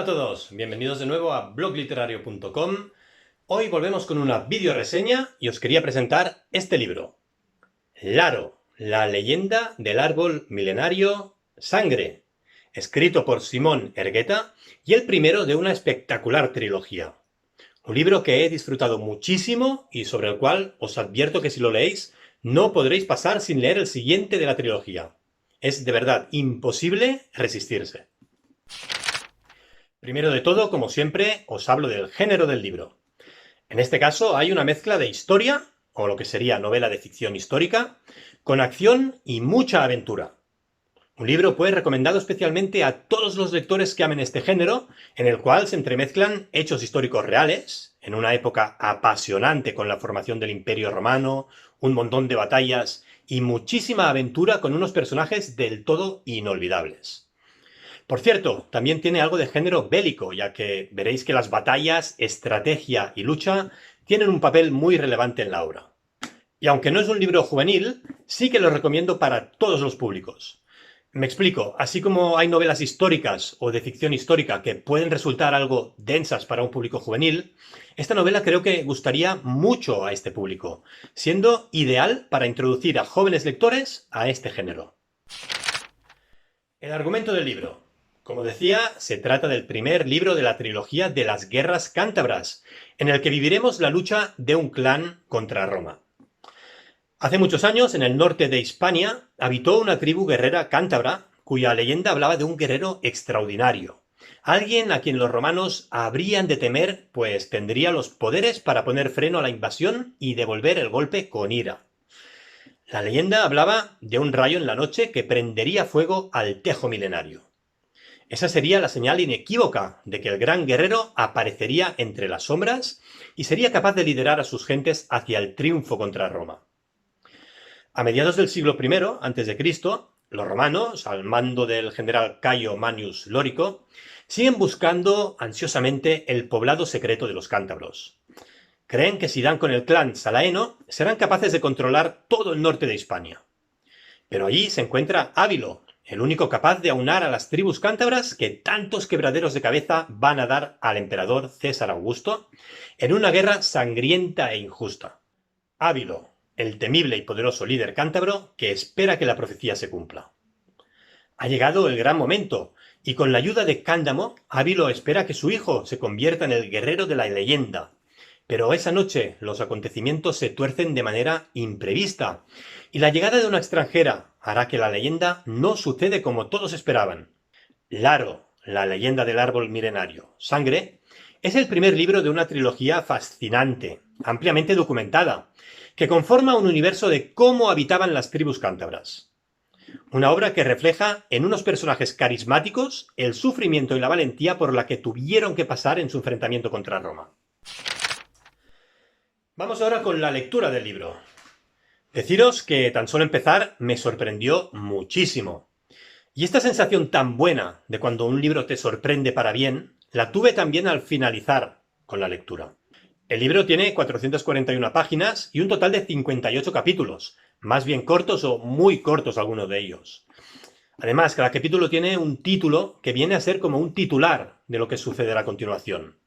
Hola a todos, bienvenidos de nuevo a blogliterario.com. Hoy volvemos con una video reseña y os quería presentar este libro. Laro, la leyenda del árbol milenario Sangre, escrito por Simón Hergueta y el primero de una espectacular trilogía. Un libro que he disfrutado muchísimo y sobre el cual os advierto que si lo leéis no podréis pasar sin leer el siguiente de la trilogía. Es de verdad imposible resistirse. Primero de todo, como siempre, os hablo del género del libro. En este caso hay una mezcla de historia, o lo que sería novela de ficción histórica, con acción y mucha aventura. Un libro pues recomendado especialmente a todos los lectores que amen este género, en el cual se entremezclan hechos históricos reales, en una época apasionante con la formación del Imperio Romano, un montón de batallas y muchísima aventura con unos personajes del todo inolvidables. Por cierto, también tiene algo de género bélico, ya que veréis que las batallas, estrategia y lucha tienen un papel muy relevante en la obra. Y aunque no es un libro juvenil, sí que lo recomiendo para todos los públicos. Me explico, así como hay novelas históricas o de ficción histórica que pueden resultar algo densas para un público juvenil, esta novela creo que gustaría mucho a este público, siendo ideal para introducir a jóvenes lectores a este género. El argumento del libro. Como decía, se trata del primer libro de la trilogía de las Guerras Cántabras, en el que viviremos la lucha de un clan contra Roma. Hace muchos años, en el norte de Hispania, habitó una tribu guerrera cántabra, cuya leyenda hablaba de un guerrero extraordinario. Alguien a quien los romanos habrían de temer, pues tendría los poderes para poner freno a la invasión y devolver el golpe con ira. La leyenda hablaba de un rayo en la noche que prendería fuego al tejo milenario. Esa sería la señal inequívoca de que el gran guerrero aparecería entre las sombras y sería capaz de liderar a sus gentes hacia el triunfo contra Roma. A mediados del siglo I a.C., los romanos, al mando del general Cayo Manius Lórico, siguen buscando ansiosamente el poblado secreto de los cántabros. Creen que si dan con el clan Salaeno, serán capaces de controlar todo el norte de Hispania. Pero allí se encuentra Ávilo, el único capaz de aunar a las tribus cántabras que tantos quebraderos de cabeza van a dar al emperador César Augusto en una guerra sangrienta e injusta. Ávilo, el temible y poderoso líder cántabro que espera que la profecía se cumpla. Ha llegado el gran momento, y con la ayuda de Cándamo, Ávilo espera que su hijo se convierta en el guerrero de la leyenda. Pero esa noche los acontecimientos se tuercen de manera imprevista, y la llegada de una extranjera hará que la leyenda no sucede como todos esperaban. Laro, la leyenda del árbol milenario Sangre, es el primer libro de una trilogía fascinante, ampliamente documentada, que conforma un universo de cómo habitaban las tribus cántabras. Una obra que refleja en unos personajes carismáticos el sufrimiento y la valentía por la que tuvieron que pasar en su enfrentamiento contra Roma. Vamos ahora con la lectura del libro. Deciros que tan solo empezar me sorprendió muchísimo. Y esta sensación tan buena de cuando un libro te sorprende para bien, la tuve también al finalizar con la lectura. El libro tiene 441 páginas y un total de 58 capítulos, más bien cortos o muy cortos algunos de ellos. Además, cada capítulo tiene un título que viene a ser como un titular de lo que sucederá a continuación.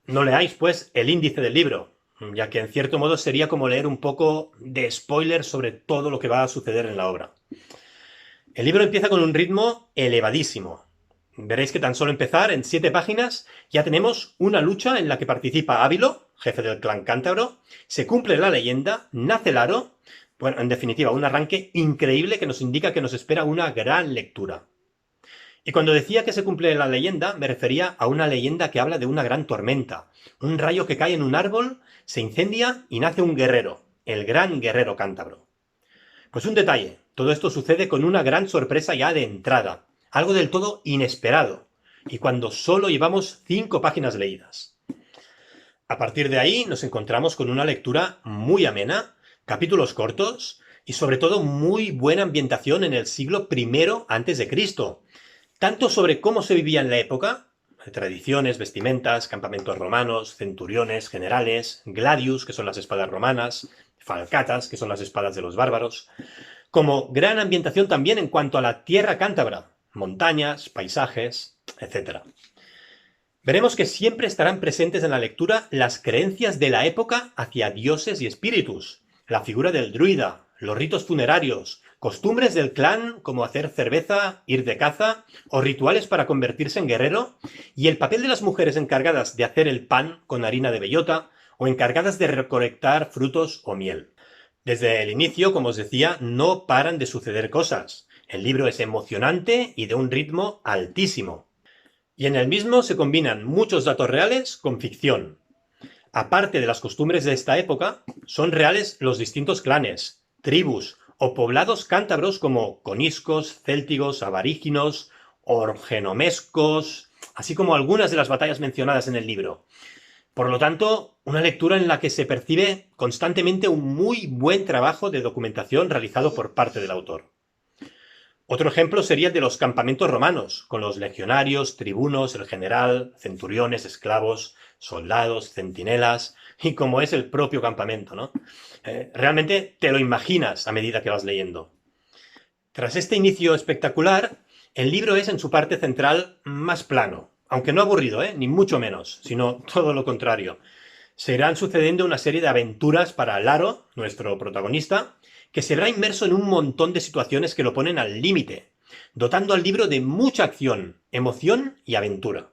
No leáis, pues, el índice del libro, ya que en cierto modo sería como leer un poco de spoiler sobre todo lo que va a suceder en la obra. El libro empieza con un ritmo elevadísimo. Veréis que tan solo empezar, en 7 páginas, ya tenemos una lucha en la que participa Ávilo, jefe del clan cántabro, se cumple la leyenda, nace Laro, bueno, en definitiva, un arranque increíble que nos indica que nos espera una gran lectura. Y cuando decía que se cumple la leyenda, me refería a una leyenda que habla de una gran tormenta, un rayo que cae en un árbol, se incendia y nace un guerrero, el gran guerrero cántabro. Pues un detalle, todo esto sucede con una gran sorpresa ya de entrada, algo del todo inesperado, y cuando solo llevamos 5 páginas leídas. A partir de ahí nos encontramos con una lectura muy amena, capítulos cortos y sobre todo muy buena ambientación en el siglo I a.C., tanto sobre cómo se vivía en la época, tradiciones, vestimentas, campamentos romanos, centuriones, generales, gladius, que son las espadas romanas, falcatas, que son las espadas de los bárbaros, como gran ambientación también en cuanto a la tierra cántabra, montañas, paisajes, etc. Veremos que siempre estarán presentes en la lectura las creencias de la época hacia dioses y espíritus, la figura del druida, los ritos funerarios, costumbres del clan como hacer cerveza, ir de caza o rituales para convertirse en guerrero, y el papel de las mujeres encargadas de hacer el pan con harina de bellota o encargadas de recolectar frutos o miel. Desde el inicio, como os decía, no paran de suceder cosas. El libro es emocionante y de un ritmo altísimo. Y en el mismo se combinan muchos datos reales con ficción. Aparte de las costumbres de esta época, son reales los distintos clanes, tribus o poblados cántabros como coniscos, céltigos, avaríginos, orgenomescos, así como algunas de las batallas mencionadas en el libro. Por lo tanto, una lectura en la que se percibe constantemente un muy buen trabajo de documentación realizado por parte del autor. Otro ejemplo sería el de los campamentos romanos, con los legionarios, tribunos, el general, centuriones, esclavos, soldados, centinelas, y como es el propio campamento, ¿no? Realmente te lo imaginas a medida que vas leyendo. Tras este inicio espectacular, el libro es en su parte central más plano, aunque no aburrido, ni mucho menos, sino todo lo contrario. Se irán sucediendo una serie de aventuras para Laro, nuestro protagonista, que se verá inmerso en un montón de situaciones que lo ponen al límite, dotando al libro de mucha acción, emoción y aventura.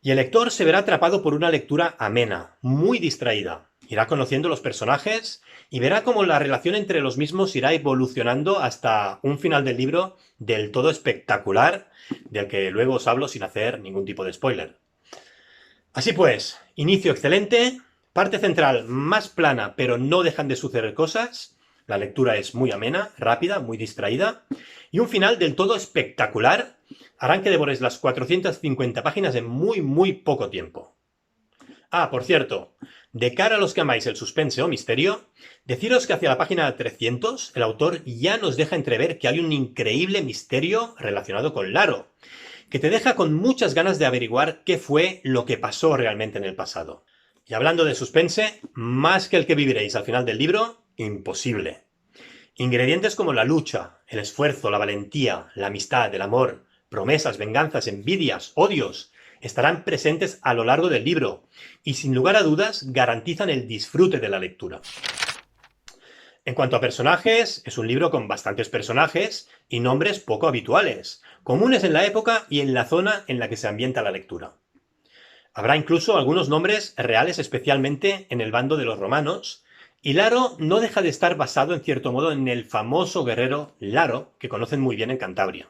Y el lector se verá atrapado por una lectura amena, muy distraída. Irá conociendo los personajes y verá cómo la relación entre los mismos irá evolucionando hasta un final del libro del todo espectacular, del que luego os hablo sin hacer ningún tipo de spoiler. Así pues, inicio excelente, parte central más plana, pero no dejan de suceder cosas, la lectura es muy amena, rápida, muy distraída, y un final del todo espectacular, harán que devores las 450 páginas en muy poco tiempo. Ah, por cierto, de cara a los que amáis el suspense o misterio, deciros que hacia la página 300 el autor ya nos deja entrever que hay un increíble misterio relacionado con Laro, que te deja con muchas ganas de averiguar qué fue lo que pasó realmente en el pasado. Y hablando de suspense, más que el que viviréis al final del libro, imposible. Ingredientes como la lucha, el esfuerzo, la valentía, la amistad, el amor, promesas, venganzas, envidias, odios, estarán presentes a lo largo del libro y sin lugar a dudas garantizan el disfrute de la lectura. En cuanto a personajes, es un libro con bastantes personajes y nombres poco habituales, comunes en la época y en la zona en la que se ambienta la lectura. Habrá incluso algunos nombres reales, especialmente en el bando de los romanos, y Laro no deja de estar basado en cierto modo en el famoso guerrero Laro, que conocen muy bien en Cantabria.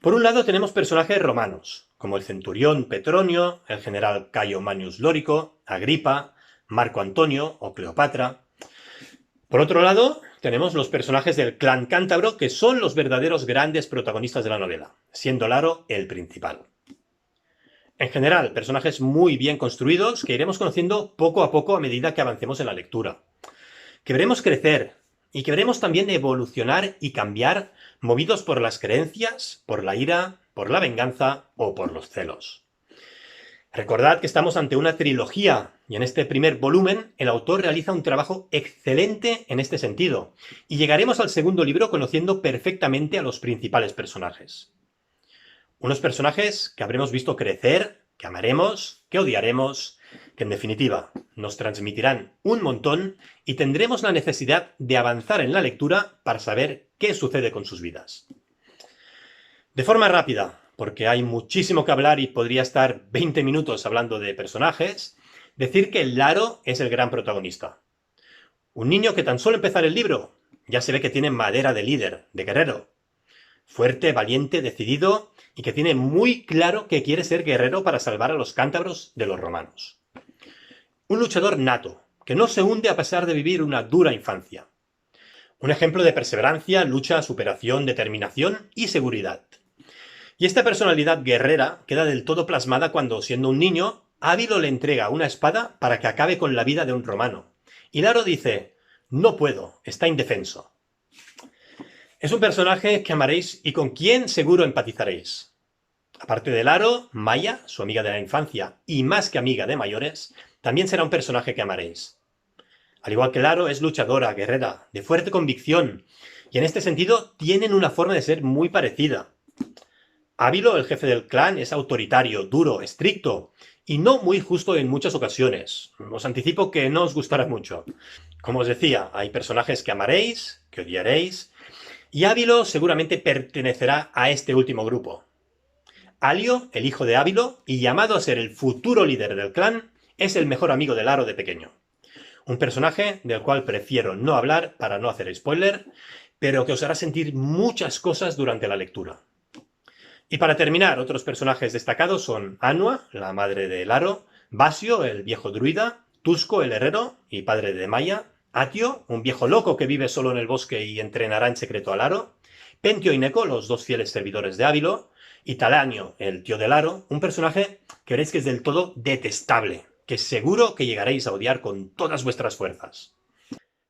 Por un lado tenemos personajes romanos, como el centurión Petronio, el general Cayo Manius Lórico, Agripa, Marco Antonio o Cleopatra. Por otro lado, tenemos los personajes del clan cántabro, que son los verdaderos grandes protagonistas de la novela, siendo Laro el principal. En general, personajes muy bien construidos que iremos conociendo poco a poco a medida que avancemos en la lectura. Que veremos crecer y que veremos también evolucionar y cambiar, movidos por las creencias, por la ira, por la venganza o por los celos. Recordad que estamos ante una trilogía y en este primer volumen el autor realiza un trabajo excelente en este sentido y llegaremos al segundo libro conociendo perfectamente a los principales personajes. Unos personajes que habremos visto crecer, que amaremos, que odiaremos, que en definitiva nos transmitirán un montón y tendremos la necesidad de avanzar en la lectura para saber qué sucede con sus vidas. De forma rápida, porque hay muchísimo que hablar y podría estar 20 minutos hablando de personajes, decir que Laro es el gran protagonista. Un niño que tan solo empezar el libro ya se ve que tiene madera de líder, de guerrero. Fuerte, valiente, decidido y que tiene muy claro que quiere ser guerrero para salvar a los cántabros de los romanos. Un luchador nato, que no se hunde a pesar de vivir una dura infancia. Un ejemplo de perseverancia, lucha, superación, determinación y seguridad. Y esta personalidad guerrera queda del todo plasmada cuando, siendo un niño, Ávilo le entrega una espada para que acabe con la vida de un romano. Y Laro dice: no puedo, está indefenso. Es un personaje que amaréis y con quien seguro empatizaréis. Aparte de Laro, Maya, su amiga de la infancia y más que amiga de mayores, también será un personaje que amaréis. Al igual que Laro, es luchadora, guerrera, de fuerte convicción, y en este sentido tienen una forma de ser muy parecida. Ávilo, el jefe del clan, es autoritario, duro, estricto y no muy justo en muchas ocasiones. Os anticipo que no os gustará mucho. Como os decía, hay personajes que amaréis, que odiaréis, y Ávilo seguramente pertenecerá a este último grupo. Alio, el hijo de Ávilo, y llamado a ser el futuro líder del clan, es el mejor amigo de Laro de pequeño. Un personaje del cual prefiero no hablar para no hacer spoiler, pero que os hará sentir muchas cosas durante la lectura. Y para terminar, otros personajes destacados son Anua, la madre de Laro, Basio, el viejo druida, Tusco, el herrero y padre de Maya, Atio, un viejo loco que vive solo en el bosque y entrenará en secreto a Laro, Pentio y Neco, los dos fieles servidores de Ávilo, y Talanio, el tío de Laro, un personaje que veréis que es del todo detestable, que seguro que llegaréis a odiar con todas vuestras fuerzas.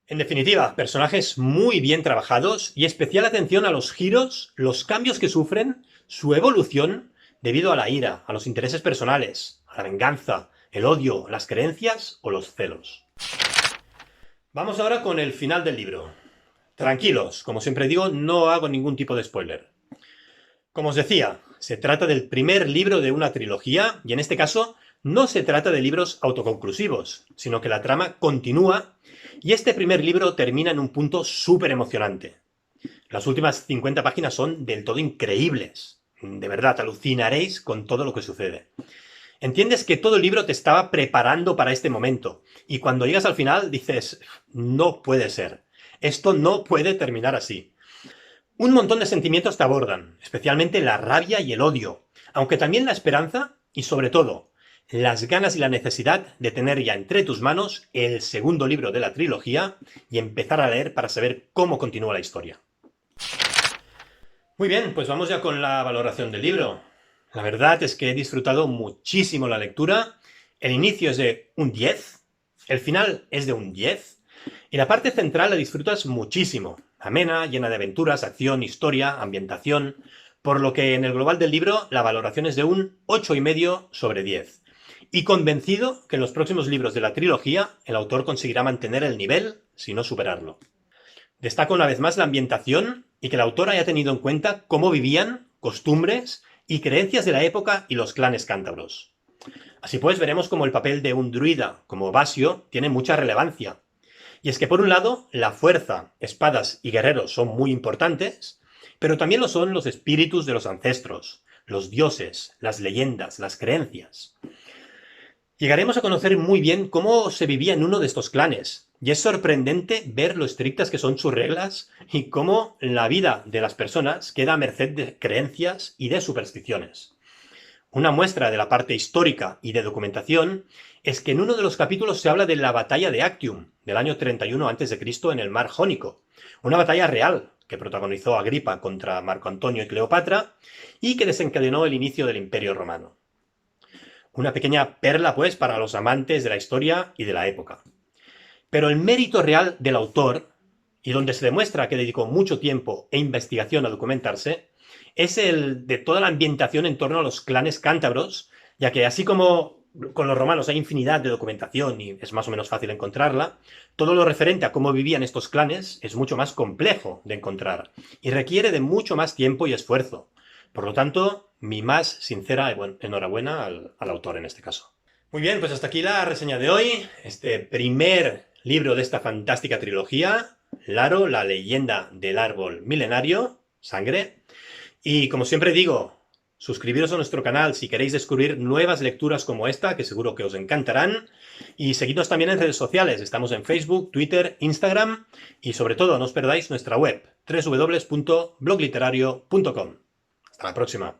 En definitiva, personajes muy bien trabajados y especial atención a los giros, los cambios que sufren, su evolución debido a la ira, a los intereses personales, a la venganza, el odio, las creencias o los celos. Vamos ahora con el final del libro. Tranquilos, como siempre digo, no hago ningún tipo de spoiler. Como os decía, se trata del primer libro de una trilogía y en este caso no se trata de libros autoconclusivos, sino que la trama continúa y este primer libro termina en un punto súper emocionante. Las últimas 50 páginas son del todo increíbles. De verdad, alucinaréis con todo lo que sucede. Entiendes que todo el libro te estaba preparando para este momento y cuando llegas al final dices, no puede ser, esto no puede terminar así. Un montón de sentimientos te abordan, especialmente la rabia y el odio, aunque también la esperanza y sobre todo las ganas y la necesidad de tener ya entre tus manos el segundo libro de la trilogía y empezar a leer para saber cómo continúa la historia. Muy bien, pues vamos ya con la valoración del libro. La verdad es que he disfrutado muchísimo la lectura. El inicio es de un 10, el final es de un 10 y la parte central la disfrutas muchísimo. Amena, llena de aventuras, acción, historia, ambientación, por lo que en el global del libro la valoración es de un 8,5 sobre 10. Y convencido que en los próximos libros de la trilogía el autor conseguirá mantener el nivel, si no superarlo. Destaco una vez más la ambientación y que el autor haya tenido en cuenta cómo vivían, costumbres y creencias de la época y los clanes cántabros. Así pues, veremos cómo el papel de un druida como Basio tiene mucha relevancia. Y es que por un lado, la fuerza, espadas y guerreros son muy importantes, pero también lo son los espíritus de los ancestros, los dioses, las leyendas, las creencias. Llegaremos a conocer muy bien cómo se vivía en uno de estos clanes, y es sorprendente ver lo estrictas que son sus reglas y cómo la vida de las personas queda a merced de creencias y de supersticiones. Una muestra de la parte histórica y de documentación es que en uno de los capítulos se habla de la batalla de Actium, del año 31 a.C. en el mar Jónico, una batalla real que protagonizó Agripa contra Marco Antonio y Cleopatra y que desencadenó el inicio del Imperio Romano. Una pequeña perla, pues, para los amantes de la historia y de la época. Pero el mérito real del autor, y donde se demuestra que dedicó mucho tiempo e investigación a documentarse, es el de toda la ambientación en torno a los clanes cántabros, ya que así como con los romanos hay infinidad de documentación y es más o menos fácil encontrarla, todo lo referente a cómo vivían estos clanes es mucho más complejo de encontrar y requiere de mucho más tiempo y esfuerzo. Por lo tanto, mi más sincera enhorabuena al autor en este caso. Muy bien, pues hasta aquí la reseña de hoy. Este primer libro de esta fantástica trilogía, Laro, la leyenda del árbol milenario, Sangre. Y como siempre digo, suscribiros a nuestro canal si queréis descubrir nuevas lecturas como esta, que seguro que os encantarán. Y seguidnos también en redes sociales. Estamos en Facebook, Twitter, Instagram. Y sobre todo, no os perdáis nuestra web, www.blogliterario.com. Hasta la próxima.